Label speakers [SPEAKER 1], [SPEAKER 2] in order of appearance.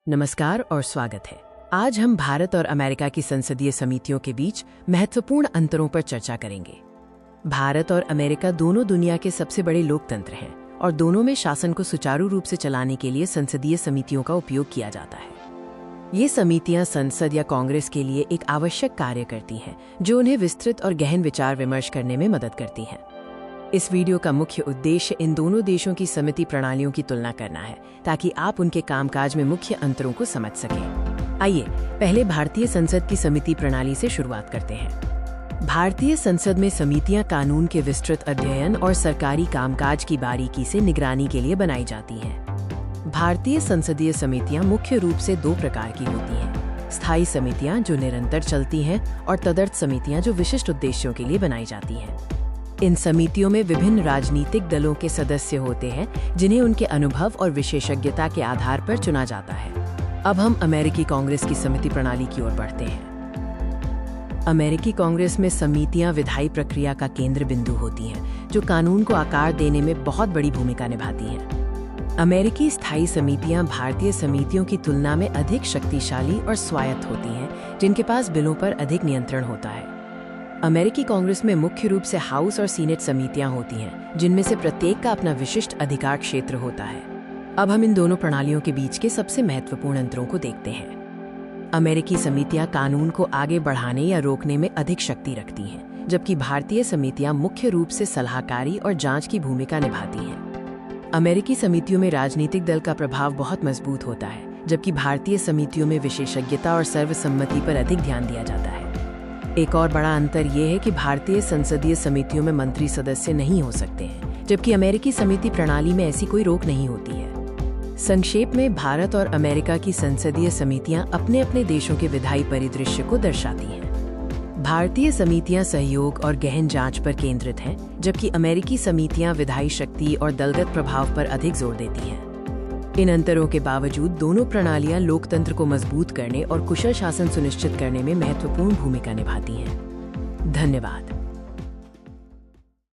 [SPEAKER 1] नमस्कार और स्वागत है। आज हम भारत और अमेरिका की संसदीय समितियों के बीच महत्वपूर्ण अंतरों पर चर्चा करेंगे। भारत और अमेरिका दोनों दुनिया के सबसे बड़े लोकतंत्र हैं और दोनों में शासन को सुचारू रूप से चलाने के लिए संसदीय समितियों का उपयोग किया जाता है। ये समितियां संसद या कांग्रेस के लिए एक आवश्यक कार्य करती हैं, जो उन्हें विस्तृत और गहन विचार विमर्श करने में मदद करती हैं। इस वीडियो का मुख्य उद्देश्य इन दोनों देशों की समिति प्रणालियों की तुलना करना है, ताकि आप उनके कामकाज में मुख्य अंतरों को समझ सकें। आइए पहले भारतीय संसद की समिति प्रणाली से शुरुआत करते हैं। भारतीय संसद में समितियां कानून के विस्तृत अध्ययन और सरकारी कामकाज की बारीकी से निगरानी के लिए बनाई जाती हैं। भारतीय संसदीय समितियां मुख्य रूप से दो प्रकार की होती हैं: स्थायी समितियां जो निरंतर चलती हैं और तदर्थ समितियां जो विशिष्ट उद्देश्यों के लिए बनाई जाती हैं। इन समितियों में विभिन्न राजनीतिक दलों के सदस्य होते हैं, जिन्हें उनके अनुभव और विशेषज्ञता के आधार पर चुना जाता है। अब हम अमेरिकी कांग्रेस की समिति प्रणाली की ओर बढ़ते हैं। अमेरिकी कांग्रेस में समितियां विधायी प्रक्रिया का केंद्र बिंदु होती हैं, जो कानून को आकार देने में बहुत बड़ी भूमिका निभाती हैं। अमेरिकी स्थायी समितियां भारतीय समितियों की तुलना में अधिक शक्तिशाली और स्वायत्त होती हैं, जिनके पास बिलों पर अधिक नियंत्रण होता है। अमेरिकी कांग्रेस में मुख्य रूप से हाउस और सीनेट समितियां होती हैं, जिनमें से प्रत्येक का अपना विशिष्ट अधिकार क्षेत्र होता है। अब हम इन दोनों प्रणालियों के बीच के सबसे महत्वपूर्ण अंतरों को देखते हैं। अमेरिकी समितियां कानून को आगे बढ़ाने या रोकने में अधिक शक्ति रखती हैं, जबकि भारतीय समितियां मुख्य रूप से सलाहकारी और जांच की भूमिका निभाती हैं। अमेरिकी समितियों में राजनीतिक दल का प्रभाव बहुत मजबूत होता है, जबकि भारतीय समितियों में विशेषज्ञता और सर्वसम्मति पर अधिक ध्यान दिया जाता है। एक और बड़ा अंतर यह है कि भारतीय संसदीय समितियों में मंत्री सदस्य नहीं हो सकते हैं, जबकि अमेरिकी समिति प्रणाली में ऐसी कोई रोक नहीं होती है। संक्षेप में, भारत और अमेरिका की संसदीय समितियां अपने अपने देशों के विधायी परिदृश्य को दर्शाती हैं। भारतीय समितियां सहयोग और गहन जांच पर केंद्रित हैं, जबकि अमेरिकी समितियां विधायी शक्ति और दलगत प्रभाव पर अधिक जोर देती हैं। इन अंतरों के बावजूद दोनों प्रणालियां लोकतंत्र को मजबूत करने और कुशल शासन सुनिश्चित करने में महत्वपूर्ण भूमिका निभाती हैं। धन्यवाद।